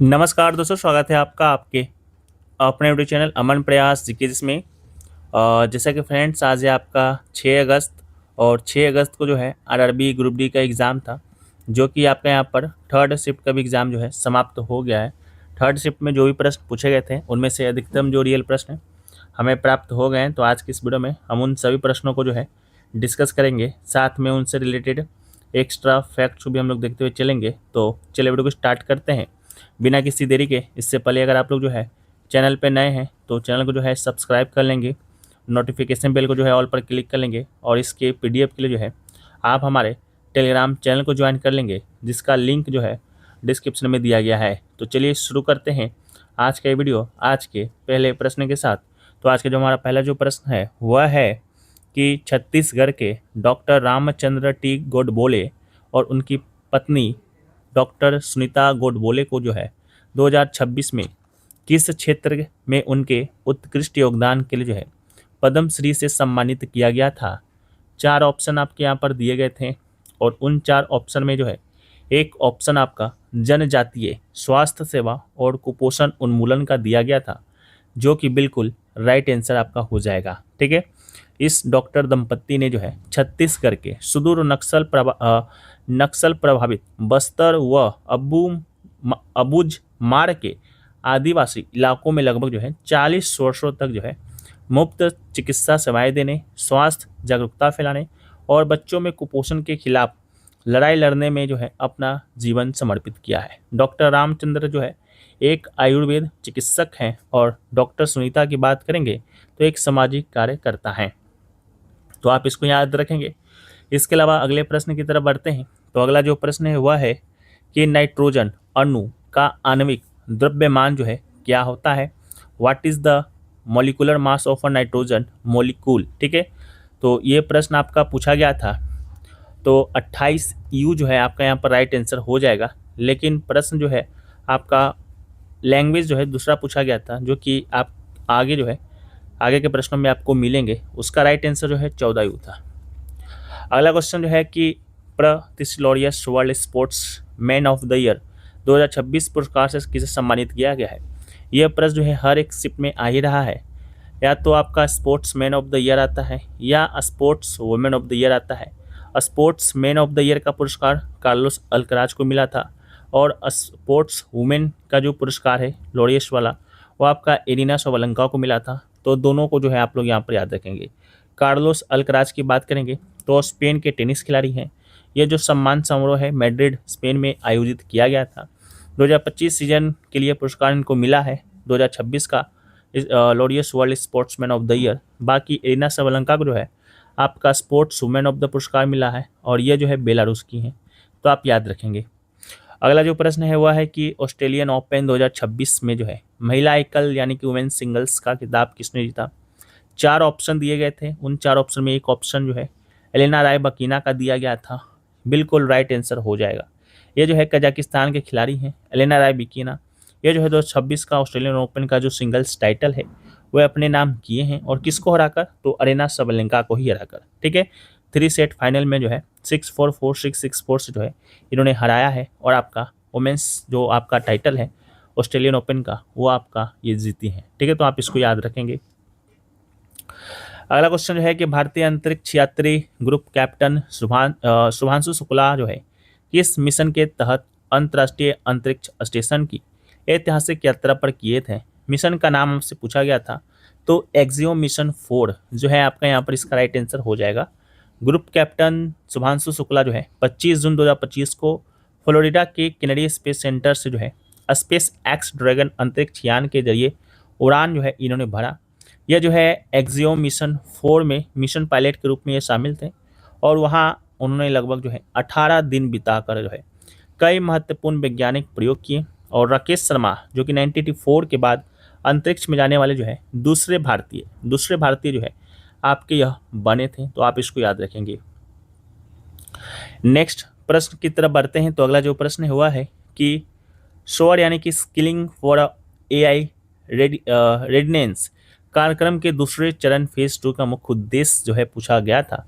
नमस्कार दोस्तों, स्वागत है आपका आपके अपने यूट्यूब चैनल अमन प्रयास जीके जिसमें जैसा कि फ्रेंड्स आज है आपका 6 अगस्त और 6 अगस्त को जो है आरआरबी ग्रुप डी का एग्ज़ाम था, जो कि आपका यहाँ पर थर्ड शिफ्ट का भी एग्ज़ाम जो है समाप्त हो गया है। थर्ड शिफ्ट में जो भी प्रश्न पूछे गए थे उनमें से अधिकतम जो रियल प्रश्न हैं हमें प्राप्त हो गए हैं। तो आज की इस वीडियो में हम उन सभी प्रश्नों को जो है डिस्कस करेंगे, साथ में उनसे रिलेटेड एक्स्ट्रा फैक्ट्स को भी हम लोग देखते हुए चलेंगे। तो चलिए वीडियो को स्टार्ट करते हैं बिना किसी देरी के। इससे पहले अगर आप लोग जो है चैनल पे नए हैं तो चैनल को जो है सब्सक्राइब कर लेंगे, नोटिफिकेशन बेल को जो है ऑल पर क्लिक कर लेंगे और इसके पीडीएफ के लिए जो है आप हमारे टेलीग्राम चैनल को ज्वाइन कर लेंगे, जिसका लिंक जो है डिस्क्रिप्शन में दिया गया है। तो चलिए शुरू करते हैं आज का वीडियो आज के पहले प्रश्न के साथ। तो आज के जो हमारा पहला जो प्रश्न है वह है कि छत्तीसगढ़ के डॉक्टर रामचंद्र टी गोडबोले और उनकी पत्नी डॉक्टर सुनीता गोडबोले को जो है 2026 में किस क्षेत्र में उनके उत्कृष्ट योगदान के लिए जो है पद्मश्री से सम्मानित किया गया था। 4 ऑप्शन आपके यहाँ पर दिए गए थे और उन 4 ऑप्शन में जो है एक ऑप्शन आपका जनजातीय स्वास्थ्य सेवा और कुपोषण उन्मूलन का दिया गया था, जो कि बिल्कुल राइट आंसर आपका हो जाएगा। ठीक है, इस डॉक्टर दंपत्ति ने जो है छत्तीसगढ़ के सुदूर नक्सल प्रभावित बस्तर व अबुझ माड़ के आदिवासी इलाकों में लगभग जो है 40 वर्षों तक जो है मुफ्त चिकित्सा सेवाएं देने, स्वास्थ्य जागरूकता फैलाने और बच्चों में कुपोषण के खिलाफ लड़ाई लड़ने में जो है अपना जीवन समर्पित किया है। डॉक्टर रामचंद्र जो है एक आयुर्वेद चिकित्सक हैं और डॉक्टर सुनीता की बात करेंगे तो एक सामाजिक कार्यकर्ता हैं। तो आप इसको याद रखेंगे। इसके अलावा अगले प्रश्न की तरफ बढ़ते हैं। तो अगला जो प्रश्न है वह है कि नाइट्रोजन अणु का आणविक द्रव्यमान जो है क्या होता है। What is the molecular mass of a nitrogen molecule. ठीक है, तो ये प्रश्न आपका पूछा गया था। तो 28 यू जो है आपका यहाँ पर राइट आंसर हो जाएगा। लेकिन प्रश्न जो है आपका लैंग्वेज जो है दूसरा पूछा गया था, जो कि आप आगे जो है आगे के प्रश्नों में आपको मिलेंगे। उसका राइट आंसर जो है 14 यू था। अगला क्वेश्चन जो है कि प्रतिस्लोरियस world sportsman of the year 2026 पुरस्कार से किसे सम्मानित किया गया है। यह प्रश्न जो है हर एक शिफ्ट में आ ही रहा है। या तो आपका sports man of the year आता है या sports women of the year आता है। Sports man of the year का पुरस्कार कार्लोस अल्कराज को मिला था और स्पोर्ट्स वुमेन का जो पुरस्कार है लोरियस वाला वो आपका एरिना सबलंका को मिला था। तो दोनों को जो है आप लोग यहाँ पर याद रखेंगे। कार्लोस अल्कराज की बात करेंगे तो स्पेन के टेनिस खिलाड़ी हैं। यह जो सम्मान समारोह है मैड्रिड स्पेन में आयोजित किया गया था। 2025 सीजन के लिए पुरस्कार इनको मिला है। 2026 का Laureus world sportsman of the year. बाकी एरिना सबलंका को जो है आपका स्पोर्ट्स वुमेन ऑफ द पुरस्कार मिला है और ये जो है बेलारूस की हैं। तो आप याद रखेंगे। अगला जो प्रश्न है वह है कि ऑस्ट्रेलियन ओपन 2026 में जो है महिला एकल यानी कि वुमेन सिंगल्स का खिताब किसने जीता। 4 ऑप्शन दिए गए थे। उन 4 ऑप्शन में एक ऑप्शन जो है एलेना रायबकीना का दिया गया था। बिल्कुल राइट आंसर हो जाएगा। ये जो है कजाकिस्तान के खिलाड़ी हैं एलेना रायबकीना। ये जो है 2026 का ऑस्ट्रेलियन ओपन का जो सिंगल्स टाइटल है वह अपने नाम किए हैं और किसको हराकर, तो अरेना सबलेंका को ही हराकर। ठीक है, 3 सेट फाइनल में जो है 6-4, 4-6, 6-4 से जो है इन्होंने हराया है और आपका वुमेन्स जो आपका टाइटल है ऑस्ट्रेलियन ओपन का वो आपका ये जीती है। ठीक है, तो आप इसको याद रखेंगे। अगला क्वेश्चन जो है कि भारतीय अंतरिक्ष यात्री ग्रुप कैप्टन शुभांशु शुक्ला जो है किस मिशन के तहत अंतर्राष्ट्रीय अंतरिक्ष स्टेशन की ऐतिहासिक यात्रा पर किए थे। मिशन का नाम हमसे पूछा गया था तो एक्सियो मिशन 4 जो है आपका यहाँ पर इसका राइट आंसर हो जाएगा। ग्रुप कैप्टन शुभांशु शुक्ला जो है 25 जून 2025 को फ्लोरिडा के केनेडी स्पेस सेंटर से जो है स्पेस एक्स ड्रैगन अंतरिक्ष यान के जरिए उड़ान जो है इन्होंने भरा। यह जो है एक्सियो मिशन 4 में मिशन पायलट के रूप में ये शामिल थे और वहाँ उन्होंने लगभग जो है 18 दिन बिताकर जो है कई महत्वपूर्ण वैज्ञानिक प्रयोग किए। और राकेश शर्मा जो कि 1984 के बाद अंतरिक्ष में जाने वाले जो है दूसरे भारतीय जो है आपके यह बने थे। तो आप इसको याद रखेंगे। नेक्स्ट प्रश्न की तरफ बढ़ते हैं। तो अगला जो प्रश्न हुआ है कि शोर यानी कि स्किलिंग फॉर AI रेडिनेंस कार्यक्रम के दूसरे चरण फेज 2 का मुख्य उद्देश्य जो है पूछा गया था।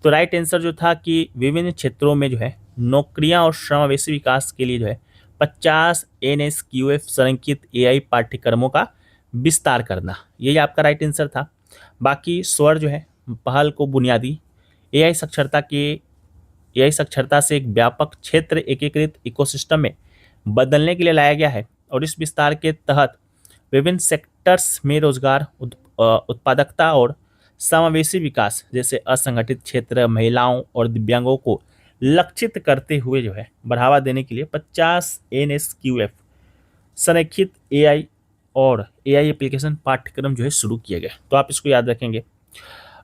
तो राइट आंसर जो था कि विभिन्न क्षेत्रों में जो है नौकरियां और समावेशी विकास के लिए जो है 50 NSQF संरक्षित AI पाठ्यक्रमों का विस्तार करना, यही आपका राइट आंसर था। बाकी स्वर जो है पहल को बुनियादी AI साक्षरता से एक व्यापक क्षेत्र एकीकृत इकोसिस्टम में बदलने के लिए लाया गया है और इस विस्तार के तहत विभिन्न सेक्टर्स में रोजगार, उत्पादकता और समावेशी विकास जैसे असंगठित क्षेत्र, महिलाओं और दिव्यांगों को लक्षित करते हुए जो है बढ़ावा देने के लिए 50 NSQF संरक्षित AI और AI एप्लीकेशन पाठ्यक्रम जो है शुरू किए गए। तो आप इसको याद रखेंगे।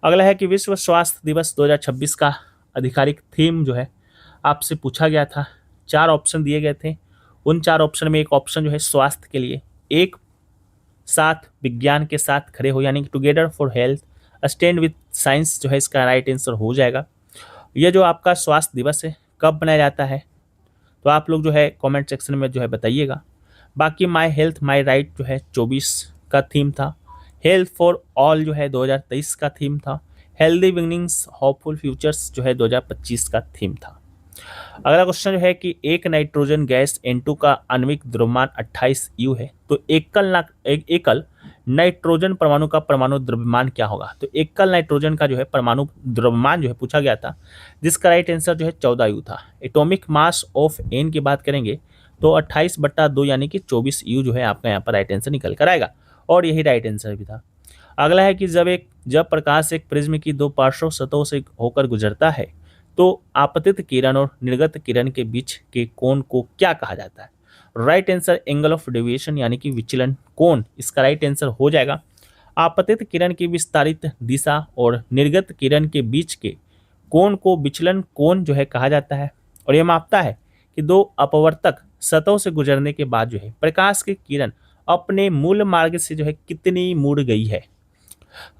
अगला है कि विश्व स्वास्थ्य दिवस 2026 का आधिकारिक थीम जो है आपसे पूछा गया था। 4 ऑप्शन दिए गए थे, उन 4 ऑप्शन में एक ऑप्शन जो है स्वास्थ्य के लिए, एक साथ विज्ञान के साथ खड़े हो यानी कि together for health, stand with science जो है इसका राइट आंसर हो जाएगा। यह जो आपका स्वास्थ्य दिवस है कब मनाया जाता है तो आप लोग जो है कमेंट सेक्शन में जो है बताइएगा। बाकी माय हेल्थ माय राइट जो है 24 का थीम था। हेल्थ फॉर ऑल जो है 2023 का थीम था। हेल्दी बिगनिंग्स होपफुल फ्यूचर्स जो है 2025 का थीम था। अगला क्वेश्चन जो है कि एक नाइट्रोजन गैस N2 का आणविक द्रव्यमान 28 U है, तो एकल नाइट्रोजन परमाणु का परमाणु द्रव्यमान क्या होगा। तो एकल नाइट्रोजन का जो है परमाणु द्रव्यमान जो है पूछा गया था, जिसका राइट आंसर जो है 14 U था। एटॉमिक मास ऑफ N की बात करेंगे तो 28/2 यानी कि 24 U जो है आपका यहाँ पर राइट आंसर निकल कर आएगा और यही राइट आंसर भी था। अगला है कि जब प्रकाश एक प्रिज्म की 2 पार्श्व सतहों से होकर गुजरता है तो आपतित किरण और निर्गत किरण के बीच के कोण को क्या कहा जाता है। Right answer angle of deviation यानी कि विचलन कोण, इसका राइट आंसर हो जाएगा। आपतित किरण की विस्तारित दिशा और निर्गत किरण के बीच के कोण को विचलन कोण जो है कहा जाता है और यह मापता है कि 2 अपवर्तक सतहों से गुजरने के बाद जो है प्रकाश की किरण अपने मूल मार्ग से जो है कितनी मुड़ गई है।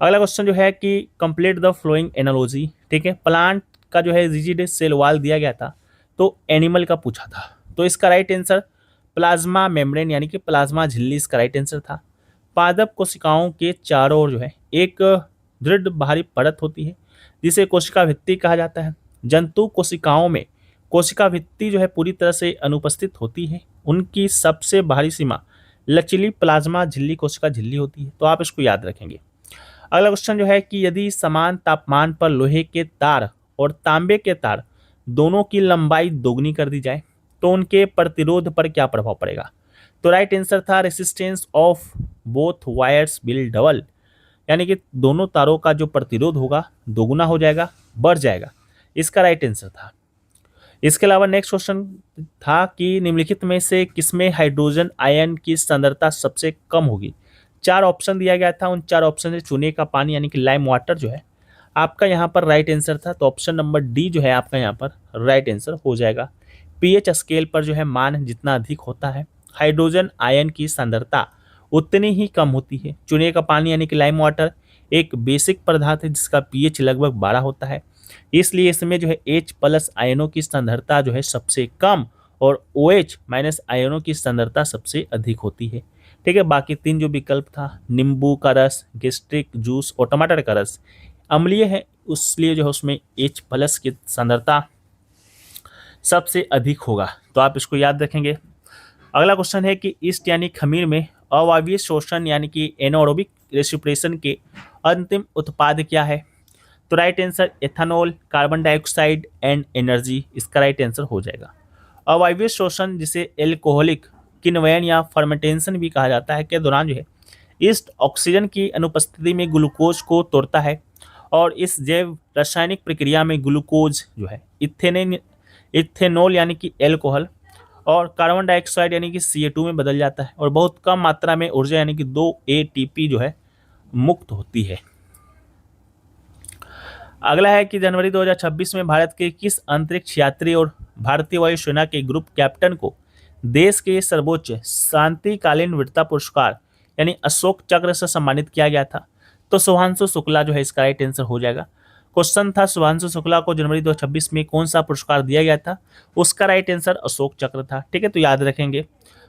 अगला क्वेश्चन जो है कि कंप्लीट द फ्लोइंग एनालॉजी, ठीक है। प्लांट का जो है रिजिड सेल वॉल दिया गया था तो एनिमल का पूछा था, तो इसका राइट आंसर प्लाज्मा मेम्ब्रेन यानी कि प्लाज्मा झिल्ली इसका राइट आंसर था। पादप कोशिकाओं के चारों ओर जो है एक दृढ़ बाहरी परत होती है जिसे कोशिका भित्ति कहा जाता है। जंतु कोशिकाओं में कोशिका भित्ति जो है पूरी तरह से अनुपस्थित होती है। उनकी सबसे बाहरी सीमा लचीली प्लाज्मा झिल्ली कोशिका झिल्ली होती है, तो आप इसको याद रखेंगे। अगला क्वेश्चन जो है कि यदि समान तापमान पर लोहे के तार और तांबे के तार दोनों की लंबाई दोगुनी कर दी जाए तो उनके प्रतिरोध पर क्या प्रभाव पड़ेगा। तो राइट आंसर था resistance of both wires will double, यानी कि दोनों तारों का जो प्रतिरोध होगा दोगुना हो जाएगा, बढ़ जाएगा, इसका राइट आंसर था। इसके अलावा नेक्स्ट क्वेश्चन था कि निम्नलिखित में से किसमें हाइड्रोजन आयन की सांद्रता सबसे कम होगी। 4 ऑप्शन दिया गया था, उन 4 ऑप्शन से चूने का पानी यानी कि लाइम वाटर जो है आपका यहाँ पर राइट आंसर था, तो ऑप्शन नंबर डी जो है आपका यहाँ पर राइट आंसर हो जाएगा। पीएच स्केल पर जो है मान जितना अधिक होता है हाइड्रोजन आयन की सांद्रता उतनी ही कम होती है। चूने का पानी यानी कि लाइम वाटर एक बेसिक पदार्थ है जिसका पीएच लगभग 12 होता है, इसलिए इसमें जो है H+ आयनों की सांद्रता जो है सबसे कम और OH- आयनों की सांद्रता सबसे अधिक होती है। ठीक है, बाकी 3 जो विकल्प था नींबू का रस, गैस्ट्रिक जूस और टमाटर का रस अम्लीय है, उसलिए जो है उसमें H+ की सांद्रता सबसे अधिक होगा, तो आप इसको याद रखेंगे। अगला क्वेश्चन है कि ईस्ट यानी खमीर में अवायवीय शोषण यानी कि एनारोबिक रेस्पिरेशन के अंतिम उत्पाद क्या है। तो right answer ethanol, carbon dioxide and energy, इसका राइट आंसर हो जाएगा। अवायवीय शोषण जिसे एल्कोहलिक किण्वन या फर्मेंटेशन भी कहा जाता है के दौरान जो है ईस्ट ऑक्सीजन की अनुपस्थिति में ग्लूकोज को तोड़ता है और इस जैव रासायनिक प्रक्रिया में ग्लूकोज जो है इथेनॉल यानी कि एल्कोहल और कार्बन डाइऑक्साइड यानी कि CO2 में बदल जाता है और बहुत कम मात्रा में ऊर्जा यानी कि 2 ATP जो है मुक्त होती है। अगला है कि जनवरी 2026 में भारत के किस अंतरिक्ष यात्री और भारतीय वायुसेना के ग्रुप कैप्टन को देश के सर्वोच्च शांतिकालीन वीरता पुरस्कार यानी अशोक चक्र से सम्मानित किया गया था। तो शुभांशु शुक्ला जो है इसका राइट आंसर हो जाएगा। क्वेश्चन था शुभांशु शुक्ला को जनवरी 2026 में कौन सा पुरस्कार दिया गया था, उसका राइट आंसर अशोक चक्र था। ठीक है, तो याद रखेंगे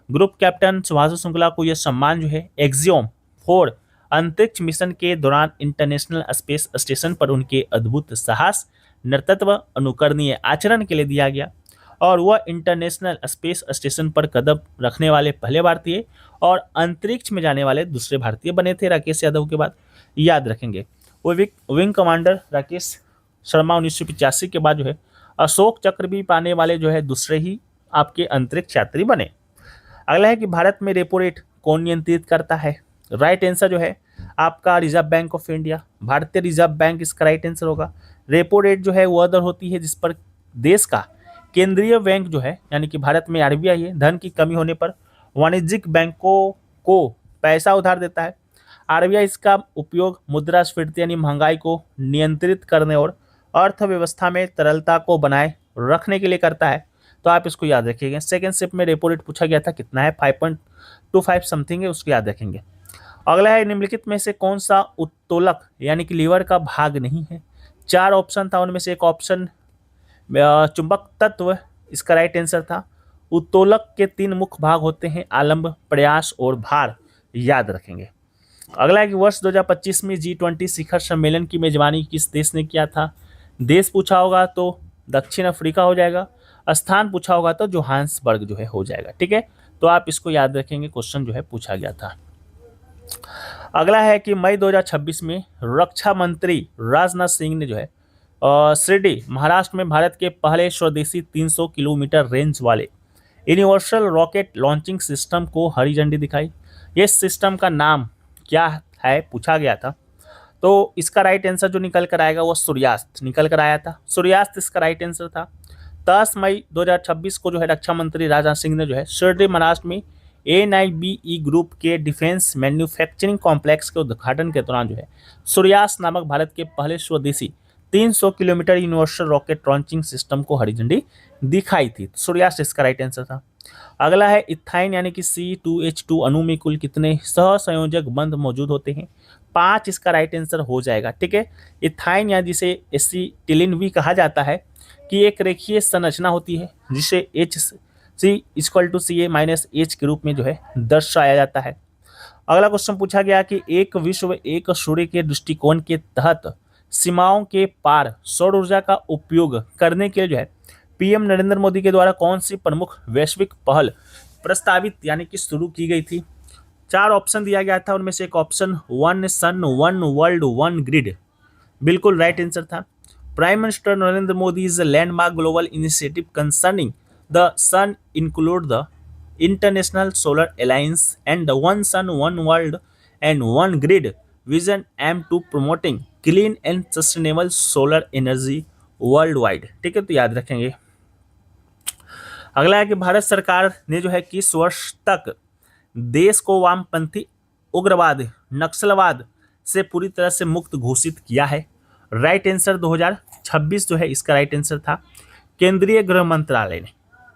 ग्रुप कैप्टन शुभांशु शुक्ला को यह सम्मान जो है एक्सियोम 4 अंतरिक्ष मिशन के दौरान इंटरनेशनल स्पेस स्टेशन पर उनके अद्भुत साहस, नेतृत्व, अनुकरणीय आचरण के लिए दिया गया और वह इंटरनेशनल स्पेस स्टेशन पर कदम रखने वाले पहले भारतीय और अंतरिक्ष में जाने वाले दूसरे भारतीय बने थे राकेश यादव के बाद, याद रखेंगे। वो विंग कमांडर राकेश शर्मा 1985 के बाद जो है अशोक चक्र भी पाने वाले जो है दूसरे ही आपके अंतरिक्ष यात्री बने। अगला है कि भारत में रेपो रेट कौन नियंत्रित करता है? राइट आंसर जो है आपका रिजर्व बैंक ऑफ इंडिया, भारतीय रिजर्व बैंक इसका राइट आंसर होगा। रेपो रेट जो है वो दर होती है जिस पर देश का केंद्रीय बैंक जो है यानी कि भारत में आरबीआई है, धन की कमी होने पर वाणिज्यिक बैंकों को पैसा उधार देता है। आरबीआई इसका उपयोग मुद्रास्फीति यानी महंगाई को नियंत्रित करने और अर्थव्यवस्था में तरलता को बनाए रखने के लिए करता है। तो आप इसको याद रखिएगा। सेकेंड स्टेप में रेपो रेट पूछा गया था कितना है, 5.25 समथिंग है, उसको याद रखेंगे। अगला है निम्नलिखित में से कौन सा उत्तोलक यानी कि लीवर का भाग नहीं है? 4 ऑप्शन था, उनमें से एक ऑप्शन चुंबक तत्व इसका राइट आंसर था। उत्तोलक के 3 मुख्य भाग होते हैं, आलंब, प्रयास और भार, याद रखेंगे। अगला है कि वर्ष 2025 में G20 शिखर सम्मेलन की मेजबानी किस देश ने किया था? देश पूछा होगा तो दक्षिण अफ्रीका हो जाएगा, स्थान पूछा होगा तो जोहान्सबर्ग जो है हो जाएगा। ठीक है, तो आप इसको याद रखेंगे, क्वेश्चन जो है पूछा गया था। अगला है कि मई 2026 में रक्षा मंत्री राजनाथ सिंह ने जो है शिरडी महाराष्ट्र में भारत के पहले स्वदेशी 300 किलोमीटर रेंज वाले यूनिवर्सल रॉकेट लॉन्चिंग सिस्टम को हरी झंडी दिखाई। ये सिस्टम का नाम क्या है पूछा गया था, तो इसका राइट आंसर जो निकल कर आएगा वो सूर्यास्त निकल कर आया था। सूर्यास्त इसका राइट आंसर था। 10 मई 2026 को जो है रक्षा मंत्री राजनाथ सिंह ने जो है शिरडी महाराष्ट्र में NIBE ग्रुप के डिफेंस मैन्युफैक्चरिंग कॉम्प्लेक्स के उद्घाटन के दौरान जो है सूर्यास्त नामक भारत के पहले स्वदेशी 300 kilometre universal rocket launching system को हरी झंडी दिखाई थी। सूर्यास्त इसका राइट आंसर था। अगला है इथाइन यानी कि C2H2 अणु में कुल कितने सहसंयोजक बंध मौजूद होते हैं? 5 इसका राइट आंसर हो जाएगा। ठीक है, इथाइन या जिसे एसिटिलीन भी कहा जाता है कि एक रेखीय संरचना होती है जिसे HC=CA-H के रूप में जो है दर्शाया जाता है। अगला क्वेश्चन पूछा गया कि एक विश्व एक सूर्य के दृष्टिकोण के तहत सीमाओं के पार सौर ऊर्जा का उपयोग करने के लिए जो है पीएम नरेंद्र मोदी के द्वारा कौन सी प्रमुख वैश्विक पहल प्रस्तावित यानी कि शुरू की गई थी? 4 ऑप्शन दिया गया था, उनमें से एक ऑप्शन 1 सन 1 वर्ल्ड 1 ग्रिड बिल्कुल राइट आंसर था। Prime minister Narendra Modi is landmark global initiative concerning the sun include the international solar alliance and the 1 sun 1 world and 1 grid vision aim to promoting clean and sustainable solar energy world wide. ठीक है, तो याद रखेंगे। अगला है कि भारत सरकार ने जो है किस वर्ष तक देश को वामपंथी उग्रवाद नक्सलवाद से पूरी तरह से मुक्त घोषित किया है? राइट आंसर 2026 जो है इसका राइट आंसर था। केंद्रीय गृह मंत्रालय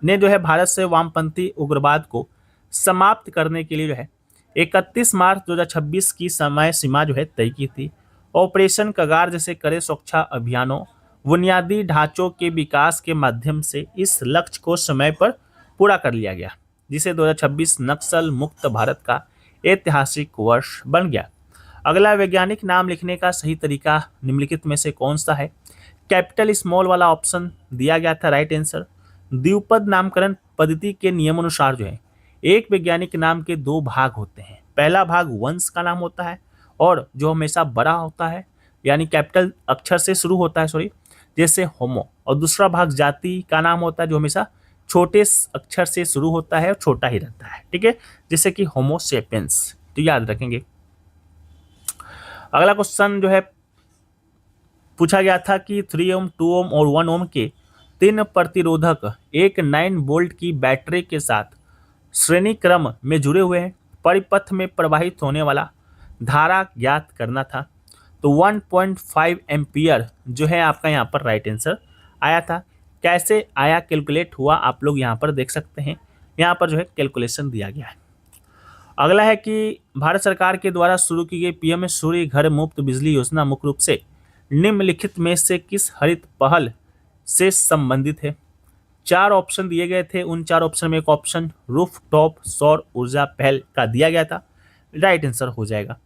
ने जो है भारत से वामपंथी उग्रवाद को समाप्त करने के लिए जो है 31 मार्च 2026 की समय सीमा जो है तय की थी। ऑपरेशन कगार जैसे कड़े सुरक्षा अभियानों बुनियादी ढांचों के विकास के माध्यम से इस लक्ष्य को समय पर पूरा कर लिया गया, जिसे 2026 नक्सल मुक्त भारत का ऐतिहासिक वर्ष बन गया। अगला वैज्ञानिक नाम लिखने का सही तरीका निम्नलिखित में से कौन सा है? कैपिटल स्मॉल वाला ऑप्शन दिया गया था राइट आंसर। द्विपद नामकरण पद्धति के नियमानुसार जो है एक वैज्ञानिक नाम के 2 भाग होते हैं। पहला भाग वंश का नाम होता है और जो हमेशा बड़ा होता है यानी कैपिटल अक्षर से शुरू होता है जैसे होमो, और दूसरा भाग जाति का नाम होता है जो हमेशा छोटे अक्षर से शुरू होता है और छोटा ही रहता है। ठीक है, जैसे कि होमो सेपियंस, तो याद रखेंगे। अगला क्वेश्चन जो है पूछा गया था कि 3 ओम 2 ओम और 1 ओम के 3 प्रतिरोधक एक 9 वोल्ट की बैटरी के साथ श्रेणी क्रम में जुड़े हुए हैं, परिपथ में प्रवाहित होने वाला धारा ज्ञात करना था। तो 1.5 एम्पियर जो है आपका यहाँ पर राइट आंसर आया था। कैसे आया कैलकुलेट हुआ आप लोग यहाँ पर देख सकते हैं, यहाँ पर जो है कैलकुलेशन दिया गया है। अगला है कि भारत सरकार के द्वारा शुरू की गई पीएम सूर्य घर मुफ्त बिजली योजना मुख्य रूप से निम्नलिखित में से किस हरित पहल से संबंधित है? 4 ऑप्शन दिए गए थे, उन 4 ऑप्शन में एक ऑप्शन रूफ टॉप सौर ऊर्जा पहल का दिया गया था, राइट आंसर हो जाएगा।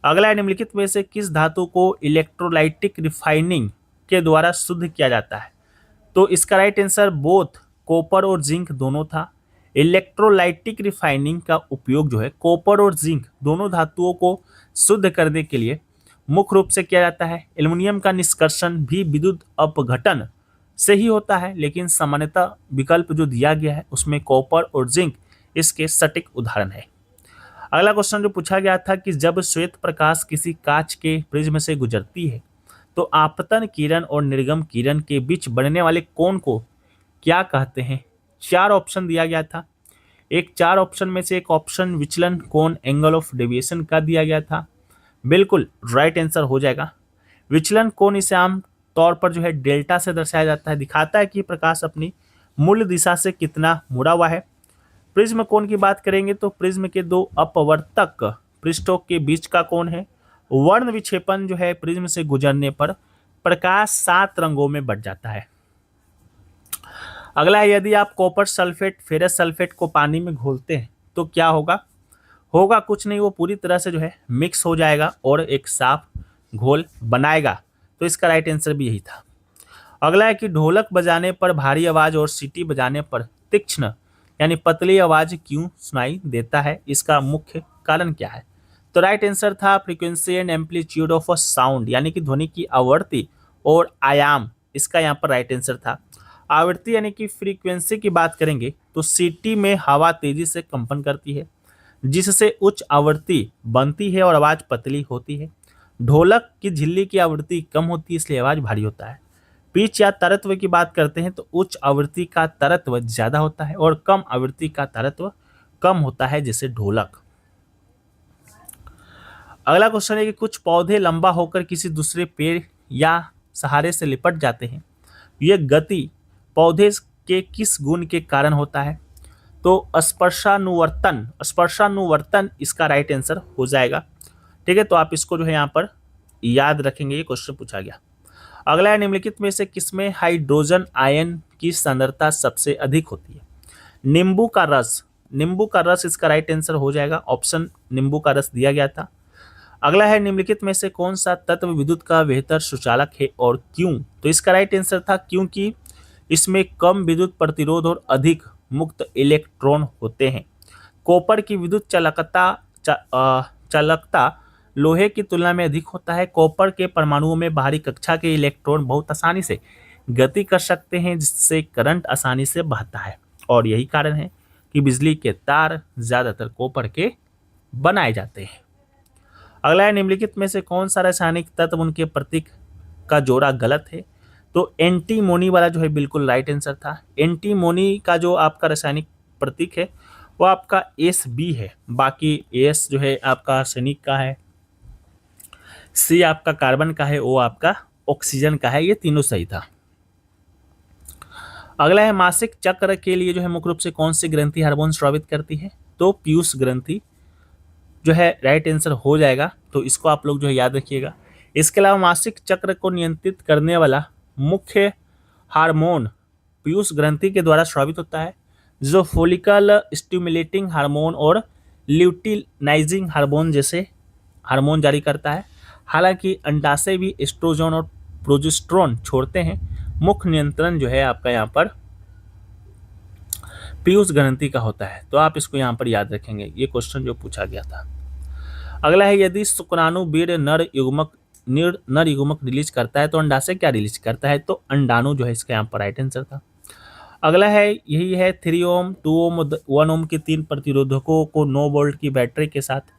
अगला है निम्नलिखित में से किस धातु को इलेक्ट्रोलाइटिक रिफाइनिंग के द्वारा शुद्ध किया जाता है? तो इसका राइट आंसर बोथ कॉपर और जिंक दोनों था। इलेक्ट्रोलाइटिक रिफाइनिंग का उपयोग जो है कॉपर और जिंक दोनों धातुओं को शुद्ध करने के लिए मुख्य रूप से किया जाता है। एल्युमिनियम का निष्कर्षण भी विद्युत अपघटन से ही होता है, लेकिन सामान्यतः विकल्प जो दिया गया है उसमें कॉपर और जिंक इसके सटीक उदाहरण है। अगला क्वेश्चन जो पूछा गया था कि जब श्वेत प्रकाश किसी कांच के प्रिज्म से गुजरती है तो आपतन किरण और निर्गम किरण के बीच बनने वाले कोण को क्या कहते हैं? चार ऑप्शन दिया गया था। चार ऑप्शन में से एक ऑप्शन विचलन कोण एंगल ऑफ डेविएशन का दिया गया था। बिल्कुल राइट आंसर हो जाएगा। विचलन कोण इसे आम तौर पर जो है डेल्टा से दर्शाया जाता है, दिखाता है कि प्रकाश अपनी मूल दिशा से कितना मुड़ा हुआ है। प्रिज्म कोण की बात करेंगे तो प्रिज्म के दो अपवर्तक पृष्ठों के बीच का कोण है। वर्ण विक्षेपण जो है प्रिज्म से गुजरने पर प्रकाश 7 रंगों में बट जाता है। अगला है, यदि आप कॉपर सल्फेट फेरस सल्फेट को पानी में घोलते हैं तो क्या होगा? होगा कुछ नहीं, वो पूरी तरह से जो है मिक्स हो जाएगा और एक साफ घोल बनाएगा। तो इसका राइट आंसर भी यही था। अगला है कि ढोलक बजाने पर भारी आवाज और सीटी बजाने पर तीक्ष्ण यानी पतली आवाज क्यों सुनाई देता है? इसका मुख्य कारण क्या है? तो राइट आंसर था frequency and amplitude of a sound, यानी कि ध्वनि की आवृत्ति और आयाम। इसका यहाँ पर राइट आंसर था। आवृत्ति यानी कि फ्रीक्वेंसी की बात करेंगे तो सीटी में हवा तेजी से कंपन करती है, जिससे उच्च आवृत्ति बनती है और आवाज पतली होती है। ढोलक की झिल्ली की आवृत्ति कम होती है, इसलिए आवाज भारी होता है। पिच या तरत्व की बात करते हैं तो उच्च आवृत्ति का तरत्व ज्यादा होता है और कम आवृत्ति का तरत्व कम होता है, जैसे ढोलक। अगला क्वेश्चन है कि कुछ पौधे लंबा होकर किसी दूसरे पेड़ या सहारे से लिपट जाते हैं। यह गति पौधे के किस गुण के कारण होता है? तो स्पर्शानुवर्तन। स्पर्शानुवर्तन इसका राइट आंसर हो जाएगा। ठीक है, तो आप इसको जो है यहाँ पर याद रखेंगे, ये क्वेश्चन पूछा गया। अगला है, निम्नलिखित में से किसमें हाइड्रोजन आयन की सांद्रता सबसे अधिक होती है? नींबू का रस। नींबू का रस इसका राइट आंसर हो जाएगा। ऑप्शन नींबू का रस दिया गया था। अगला है, निम्नलिखित में से कौन सा तत्व विद्युत का बेहतर सुचालक है और क्यों? तो इसका राइट आंसर था क्योंकि इसमें कम विद्युत प्रतिरोध और अधिक मुक्त इलेक्ट्रॉन होते हैं। कॉपर की विद्युत चालकता लोहे की तुलना में अधिक होता है। कॉपर के परमाणुओं में बाहरी कक्षा के इलेक्ट्रॉन बहुत आसानी से गति कर सकते हैं, जिससे करंट आसानी से बहता है, और यही कारण है कि बिजली के तार ज्यादातर कॉपर के बनाए जाते हैं। अगला है, निम्नलिखित में से कौन सा रासायनिक तत्व उनके प्रतीक का जोड़ा गलत है? तो एंटीमोनी वाला जो है बिल्कुल राइट आंसर था। एंटीमोनी का जो आपका रासायनिक प्रतीक है वो आपका Sb है, बाकी एस जो है आपका आर्सेनिक का है, सी आपका कार्बन का है, ओ आपका ऑक्सीजन का है। ये तीनों सही था। अगला है, मासिक चक्र के लिए जो है मुख्य रूप से कौन सी ग्रंथि हार्मोन स्रावित करती है? तो पीयूष ग्रंथि जो है राइट आंसर हो जाएगा। तो इसको आप लोग जो है याद रखिएगा। इसके अलावा मासिक चक्र को नियंत्रित करने वाला मुख्य हार्मोन पीयूष ग्रंथि के द्वारा स्रावित होता है, जो फोलिकल स्टिमुलेटिंग हार्मोन और ल्यूटिनाइजिंग हार्मोन जैसे हार्मोन जारी करता है। हालांकि अंडाशय भी एस्ट्रोजन और प्रोजेस्टेरोन छोड़ते हैं। मुख्य नियंत्रण जो है आपका यहाँ पर पीयूष ग्रंथि का होता है। तो आप इसको यहाँ पर याद रखेंगे, ये क्वेश्चन जो पूछा गया था। अगला है, यदि शुक्राणुवीर्य नर युग्मक रिलीज करता है तो अंडाशय क्या रिलीज करता है? तो अंडाणु जो है इसका यहाँ पर राइट आंसर था। अगला है, यही है 3 ओम 2 ओम 1 ओम के 3 प्रतिरोधकों को 9 वोल्ट की बैटरी के साथ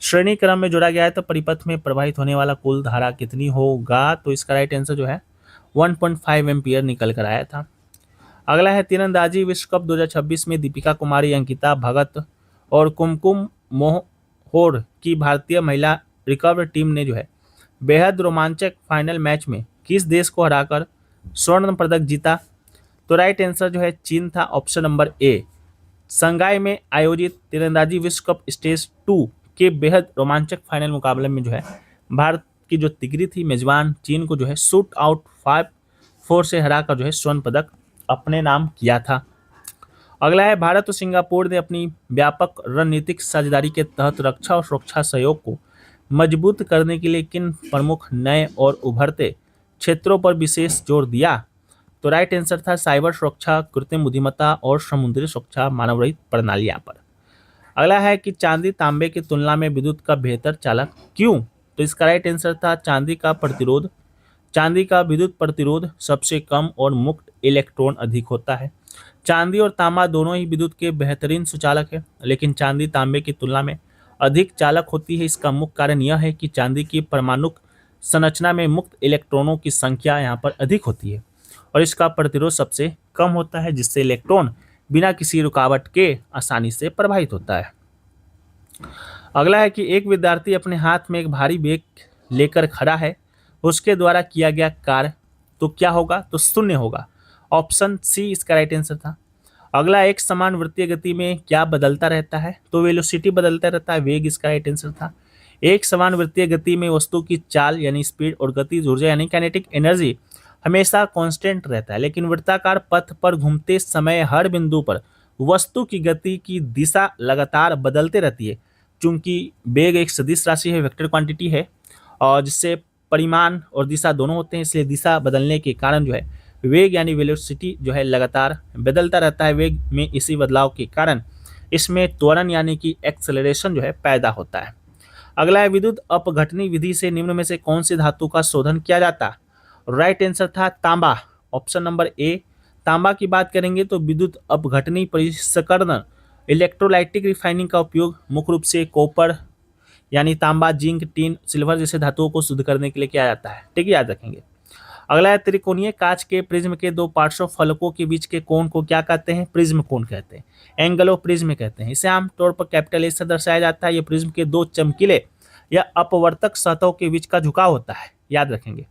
श्रेणी क्रम में जोड़ा गया है, तो परिपथ में प्रवाहित होने वाला कुल धारा कितनी होगा? तो इसका राइट आंसर जो है 1.5 एम्पियर निकल कर आया था। अगला है, तीरंदाजी विश्व कप 2026 में दीपिका कुमारी, अंकिता भगत और कुमकुम मोहोर की भारतीय महिला रिकर्व टीम ने जो है बेहद रोमांचक फाइनल मैच में किस देश को हराकर स्वर्ण पदक जीता? तो राइट आंसर जो है चीन था। Option number A. शंघाई में आयोजित तीरंदाजी विश्व कप स्टेज 2 के बेहद रोमांचक फाइनल मुकाबले में जो है भारत की जो तिगरी थी मेजबान चीन को जो है शूट आउट 5-4 से हराकर जो है स्वर्ण पदक अपने नाम किया था। अगला है, भारत और सिंगापुर ने अपनी व्यापक रणनीतिक साझेदारी के तहत रक्षा और सुरक्षा सहयोग को मजबूत करने के लिए किन प्रमुख नए और उभरते क्षेत्रों पर विशेष जोर दिया? तो राइट आंसर था साइबर सुरक्षा, कृत्रिम बुद्धिमत्ता और समुद्री सुरक्षा मानव रहित प्रणाली यहाँ पर। अगला है कि चांदी तांबे की तुलना में विद्युत का बेहतर चालक क्यों? तो इसका राइट आंसर था चांदी का विद्युत प्रतिरोध सबसे कम और मुक्त इलेक्ट्रॉन अधिक होता है। चांदी और तांबा दोनों ही विद्युत के बेहतरीन सुचालक है, लेकिन चांदी तांबे की तुलना में अधिक चालक होती है। इसका मुख्य कारण यह है कि चांदी की परमाणु संरचना में मुक्त इलेक्ट्रॉनों की संख्या यहाँ पर अधिक होती है और इसका प्रतिरोध सबसे कम होता है, जिससे इलेक्ट्रॉन बिना किसी रुकावट के आसानी से प्रवाहित होता है। अगला है कि एक विद्यार्थी अपने हाथ में एक भारी बैग लेकर खड़ा है, उसके द्वारा किया गया कार्य तो क्या होगा? तो शून्य होगा। ऑप्शन सी इसका राइट आंसर था। अगला, एक समान वृत्तीय गति में क्या बदलता रहता है? तो वेलोसिटी बदलता रहता है, वेग इसका राइट आंसर था। एक समान वृत्तीय गति में वस्तु की चाल यानी स्पीड और गतिज ऊर्जा यानी काइनेटिक एनर्जी हमेशा कांस्टेंट रहता है, लेकिन वृत्ताकार पथ पर घूमते समय हर बिंदु पर वस्तु की गति की दिशा लगातार बदलते रहती है। चूंकि वेग एक सदिश राशि है, वेक्टर क्वांटिटी है, और जिससे परिमाण और दिशा दोनों होते हैं, इसलिए दिशा बदलने के कारण जो है वेग यानी वेलोसिटी जो है लगातार बदलता रहता है। वेग में इसी बदलाव के कारण इसमें त्वरण यानी कि एक्सेलरेशन जो है पैदा होता है। अगला है, विद्युत अपघटनी विधि से निम्न में से कौन सी धातु का शोधन किया जाता? राइट आंसर था तांबा, ऑप्शन नंबर ए। तांबा की बात करेंगे तो विद्युत अपघटनी परिष्करण इलेक्ट्रोलाइटिक रिफाइनिंग का उपयोग मुख्य रूप से कॉपर यानी तांबा, जिंक, टीन, सिल्वर जैसे धातुओं को शुद्ध करने के लिए किया जाता है। ठीक है, याद रखेंगे। अगला है, त्रिकोणीय कांच के प्रिज्म के दो पार्श्व फलकों के बीच के कोण को क्या कहते हैं? प्रिज्म कोण कहते हैं, एंगल प्रिज्म कहते हैं। इसे आमतौर पर कैपिटल ए से दर्शाया जाता है। यह प्रिज्म के दो चमकीले या अपवर्तक सतहों के बीच का झुकाव होता है, याद रखेंगे।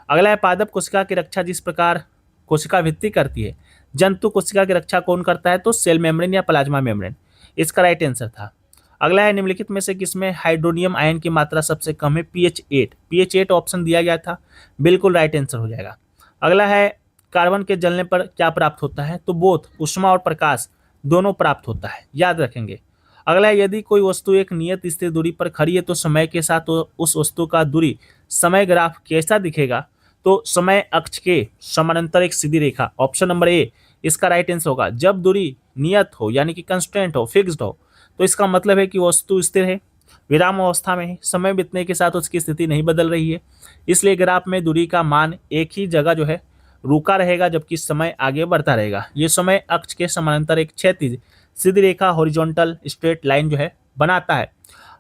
अगला है, पादप कोशिका की रक्षा जिस प्रकार कोशिका भित्ति करती है, जंतु कोशिका की रक्षा कौन करता है? तो सेल मेम्ब्रेन या प्लाज्मा मेम्ब्रेन, इसका राइट आंसर था। अगला है, निम्नलिखित में से किसमें हाइड्रोनियम आयन की मात्रा सबसे कम है? pH 8 ऑप्शन दिया गया था, बिल्कुल राइट आंसर हो जाएगा। अगला है, कार्बन के जलने पर क्या प्राप्त होता है? तो बोथ ऊष्मा और प्रकाश दोनों प्राप्त होता है, याद रखेंगे। अगला है, यदि कोई वस्तु एक नियत स्थिर दूरी पर खड़ी है तो समय के साथ उस वस्तु का दूरी समय ग्राफ कैसा दिखेगा? तो समय अक्ष के समानांतर एक सीधी रेखा, ऑप्शन नंबर ए इसका राइट आंसर होगा। जब दूरी नियत हो यानी कि कंस्टेंट हो, फिक्स्ड हो, तो इसका मतलब है कि वस्तु स्थिर है, विराम अवस्था में है, समय बीतने के साथ उसकी स्थिति नहीं बदल रही है, इसलिए ग्राफ में दूरी का मान एक ही जगह जो है रुका रहेगा, जबकि समय आगे बढ़ता रहेगा। ये समय अक्ष के समानांतर एक क्षैतिज सीधी रेखा हॉरिजॉन्टल स्ट्रेट लाइन जो है बनाता है।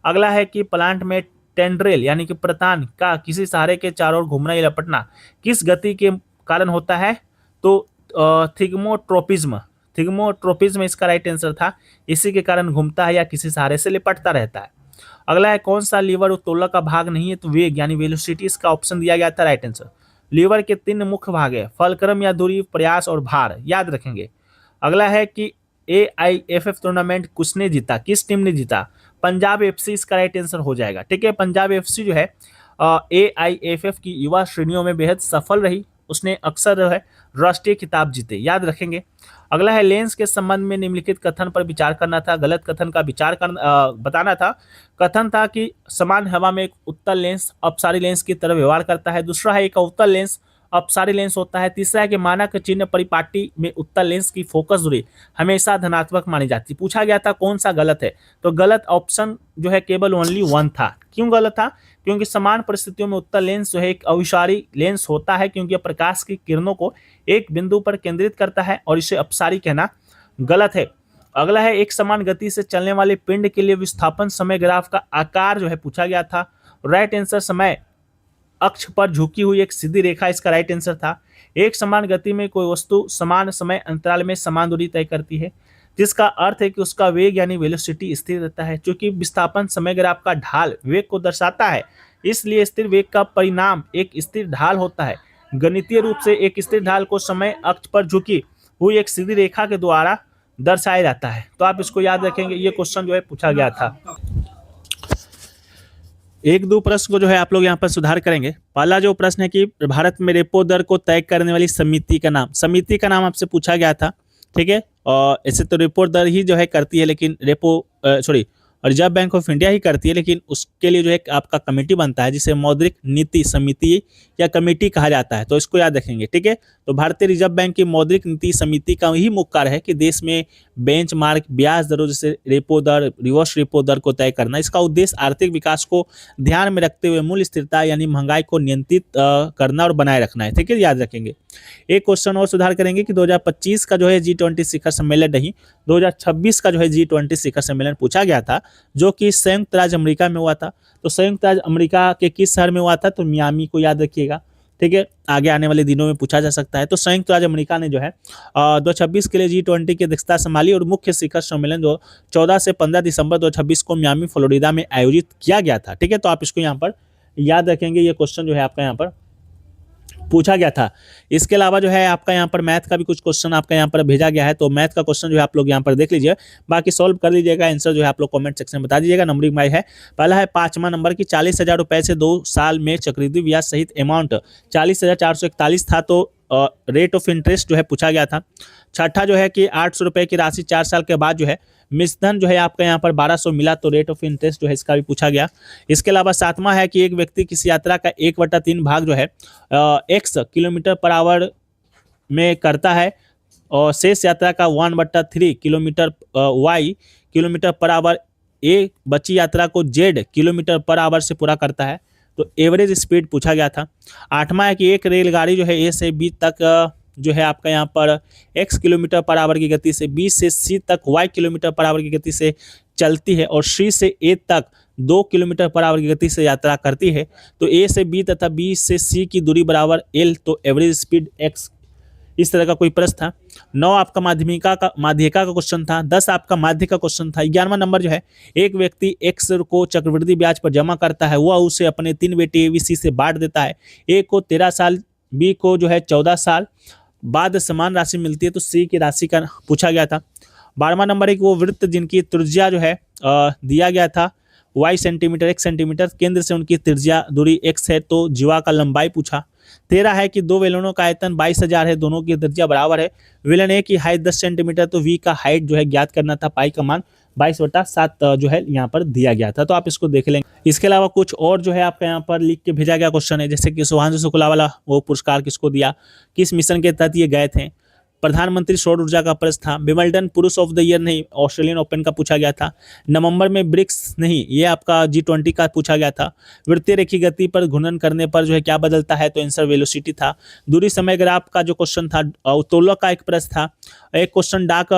अगला है कि प्लांट में टेंड्रेल यानी कि प्रतान का किसी सहारे के चारों ओर घूमना या लपटना किस गति के कारण होता है? तो थिग्मोट्रोपिज्म इसका राइट आंसर था। इसी के कारण घूमता है या किसी सहारे से लिपटता रहता है। अगला है, कौन सा लीवर उत्तोलक का भाग नहीं है? तो वेग यानी वेलोसिटी इसका ऑप्शन दिया गया था, राइट आंसर। लीवर के 3 मुख्य भाग है, फलक्रम या दूरी, प्रयास और भार, याद रखेंगे। अगला है कि AIFF टूर्नामेंट किसने जीता, किस टीम ने जीता? पंजाब FC इसका राइट आंसर हो जाएगा। ठीक है, पंजाब FC जो है AIFF की युवा श्रेणियों में बेहद सफल रही, उसने अक्सर जो है राष्ट्रीय खिताब जीते, याद रखेंगे। अगला है, लेंस के संबंध में निम्नलिखित कथन पर विचार करना था, गलत कथन का विचार करना बताना था। कथन था कि समान हवा में एक उत्तल लेंस अपसारी लेंस की तरह व्यवहार करता है। दूसरा है, एक अवतल लेंस अपसारी लेंस होता है। तीसरा है कि मानक चिन्ह परिपाटी में उत्तल लेंस की फोकस दूरी हमेशा धनात्मक मानी जाती है। पूछा गया था कौन सा गलत है, तो गलत ऑप्शन जो है केवल ओनली 1 था। क्यों गलत था? क्योंकि समान परिस्थितियों में उत्तल लेंस जो है एक अविसारी लेंस होता है, क्योंकि यह प्रकाश की किरणों को एक बिंदु पर केंद्रित करता है और इसे अपसारी कहना गलत है। अगला है, एक समान गति से चलने वाले पिंड के लिए विस्थापन समय ग्राफ का आकार जो है पूछा गया था। राइट आंसर समय अक्ष पर झुकी हुई एक सीधी रेखा इसका राइट आंसर था। एक समान गति में कोई वस्तु समान समय अंतराल में समान दूरी तय करती है, जिसका अर्थ है कि उसका वेग यानी वेलोसिटी स्थिर रहता है। क्योंकि विस्थापन समय ग्राफ का ढाल वेग को दर्शाता है, इसलिए स्थिर वेग का परिणाम एक स्थिर ढाल होता है। गणितीय रूप से एक स्थिर ढाल को समय अक्ष पर झुकी हुई एक सीधी रेखा के द्वारा दर्शाया जाता है। तो आप इसको याद रखेंगे, ये क्वेश्चन जो है पूछा गया था। 1-2 प्रश्न को जो है आप लोग यहाँ पर सुधार करेंगे। पहला जो प्रश्न है कि भारत में रेपो दर को तय करने वाली समिति का नाम आपसे पूछा गया था। ठीक है, और ऐसे तो रेपो दर ही जो है करती है, लेकिन रिजर्व बैंक ऑफ इंडिया ही करती है, लेकिन उसके लिए जो है आपका कमेटी बनता है जिसे मौद्रिक नीति समिति या कमेटी कहा जाता है। तो इसको याद रखेंगे, ठीक है। तो भारतीय रिजर्व बैंक की मौद्रिक नीति समिति का ही मुख्य कार्य है कि देश में बेंचमार्क ब्याज दरों जैसे रेपो दर, रिवर्स रेपो दर को तय करना। इसका उद्देश्य आर्थिक विकास को ध्यान में रखते हुए मूल्य स्थिरता यानी महंगाई को नियंत्रित करना और बनाए रखना है, ठीक है, याद रखेंगे। एक क्वेश्चन और सुधार करेंगे कि 2025 का जो है G20 शिखर सम्मेलन नहीं, 2026 का जो है G20 शिखर सम्मेलन पूछा गया था, जो कि संयुक्त राज्य अमेरिका में हुआ था। तो संयुक्त राज्य अमेरिका के किस शहर में हुआ था? तो मियामी को याद रखिएगा, ठीक है, आगे आने वाले दिनों में पूछा जा सकता है। तो संयुक्त राज्य अमेरिका ने जो है 2026 के लिए G20 की अध्यक्षता संभाली और मुख्य शिखर सम्मेलन जो 14 से 15 दिसंबर 2026 को मियामी फ्लोरिडा में आयोजित किया गया था, ठीक है। तो आप इसको यहाँ पर याद रखेंगे, ये क्वेश्चन जो है आपका यहाँ पर पूछा गया था। इसके अलावा जो है आपका यहाँ पर मैथ का भी कुछ क्वेश्चन आपका यहाँ पर भेजा गया है। तो मैथ का क्वेश्चन जो है आप लोग यहाँ पर देख लीजिए, बाकी सॉल्व कर लीजिएगा। आंसर जो है आप लोग कमेंट सेक्शन में बता दीजिएगा। नंबरिंग वाइज है, पहला है 5वां नंबर की 40,000 रुपए से 2 साल में चक्रवृद्धि ब्याज सहित अमाउंट 40,441 था, तो रेट ऑफ इंटरेस्ट जो है पूछा गया था। छठा जो है कि 800 रुपए की राशि 4 साल के बाद जो है मिश्रधन जो है आपका यहाँ पर 1200 मिला, तो रेट ऑफ इंटरेस्ट जो है इसका भी पूछा गया। इसके अलावा 7वां है कि एक व्यक्ति किसी यात्रा का 1/3 भाग जो है x किलोमीटर पर आवर में करता है और शेष यात्रा का 1/3 kilometre y kilometre per hour ए बची यात्रा को z किलोमीटर पर आवर से पूरा करता है। तो एवरेज स्पीड पूछा गया था। 8वां है कि एक रेलगाड़ी जो है ए से बी तक जो है आपका यहाँ पर x किलोमीटर पर आवर की गति से b से c तक y किलोमीटर पर आवर की गति से चलती है और c से a तक 2 किलोमीटर पर आवर की गति से यात्रा करती है। तो a से b तथा b से c की दूरी बराबर l, तो एवरेज स्पीड x। इस तरह का कोई प्रश्न था। 9 आपका माध्यिका का क्वेश्चन था। 10 आपका माध्य का क्वेश्चन था। 11वां नंबर जो है, एक व्यक्ति x को चक्रवृद्धि ब्याज पर जमा करता है, वह उसे अपने 3 बेटे ABC से बांट देता है। a को 13 साल, b को जो है 14 साल बाद समान राशि मिलती है, तो C की राशि का पूछा गया था। 12वां नंबर एक वो वृत्त जिनकी त्रिज्या जो है दिया गया था y सेंटीमीटर x सेंटीमीटर, केंद्र से उनकी त्रिज्या दूरी x है, तो जीवा का लंबाई पूछा। 13 है कि 2 बेलनों का आयतन 22,000 है, दोनों की त्रिज्या बराबर है। बेलन A की हाइट 10 सेंटीमीटर, तो V का हाइट जो है ज्ञात करना था, पाई का मान 22/7 जो है यहाँ पर दिया गया था। तो आप इसको देख लेंगे। इसके अलावा कुछ और जो है आपका यहाँ पर लिख के भेजा गया क्वेश्चन है, जैसे कि सुभांशु शुक्ला वाला वो पुरस्कार किसको दिया, किस मिशन के तहत ये गए थे। प्रधानमंत्री सौर ऊर्जा का प्रश्न था। विंबलडन पुरुष ऑफ द ईयर नहीं, ऑस्ट्रेलियन ओपन का पूछा गया था। नवंबर में ब्रिक्स नहीं, ये आपका G20 का पूछा गया था। वृत्तीय रेखीय गति पर घूर्णन करने पर जो है क्या बदलता है, तो आंसर वेलोसिटी था। दूरी समय ग्राफ का जो क्वेश्चन था, उत्तोलक का एक प्रश्न था। एक क्वेश्चन डाक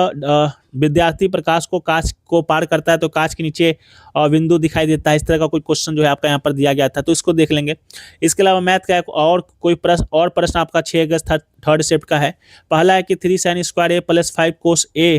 विद्यार्थी प्रकाश को कांच को पार करता है, तो कांच के नीचे बिंदु दिखाई देता है। इस तरह का कोई क्वेश्चन जो है आपका यहाँ पर दिया गया था, तो इसको देख लेंगे। इसके अलावा मैथ का एक और कोई प्रश्न आपका 6 अगस्त था, थर्ड शिफ्ट का है। पहला है कि 3 sin square A + 5 cos A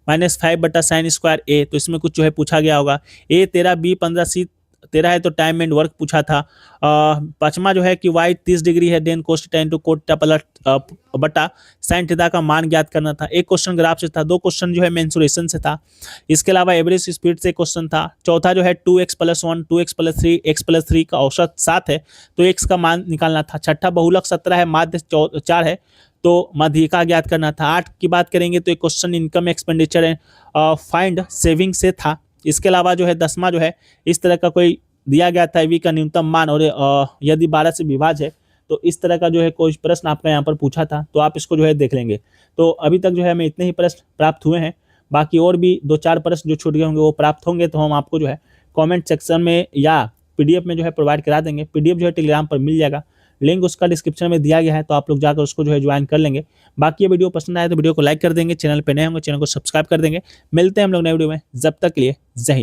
-5/sin square A, तो इसमें कुछ जो है पूछा गया होगा। A 13, B 15, C 13 है, तो टाइम एंड वर्क पूछा था। 5वां जो है कि y 30 डिग्री है, देन cos θ × cot θ बटा sin θ का मान ज्ञात करना था। एक क्वेश्चन ग्राफ से था, 2 क्वेश्चन जो है मेंसुरेशन से था। इसके अलावा एवरेज स्पीड से क्वेश्चन था। चौथा जो है 2x + 1 2x + 3 x + 3 का औसत 7 है, तो x का मान निकालना था। छठा बहुलक 17 है, माध्य 4 है, तो माध्यिका ज्ञात करना था। 8 की बात करेंगे तो एक question income expenditure and find saving से था। इसके अलावा जो है 10वां जो है इस तरह का कोई दिया गया था, v का न्यूनतम मान और यदि 12 से विभाज्य है, तो इस तरह का जो है कोई प्रश्न आपका यहाँ पर पूछा था, तो आप इसको जो है देख लेंगे। तो अभी तक जो है हमें इतने ही प्रश्न प्राप्त हुए हैं, बाकी और भी 2-4 प्रश्न जो छूट गए होंगे वो प्राप्त होंगे, तो हम आपको जो है कमेंट सेक्शन में या PDF में जो है प्रोवाइड करा देंगे। PDF जो है टेलीग्राम पर मिल जाएगा, लिंक उसका डिस्क्रिप्शन में दिया गया है, तो आप लोग जाकर उसको जो है ज्वाइन कर लेंगे। बाकी ये वीडियो पसंद आए तो वीडियो को लाइक कर देंगे, चैनल पे नए होंगे चैनल को सब्सक्राइब कर देंगे। मिलते हैं हम लोग नए वीडियो में, जब तक के लिए जय हिंद।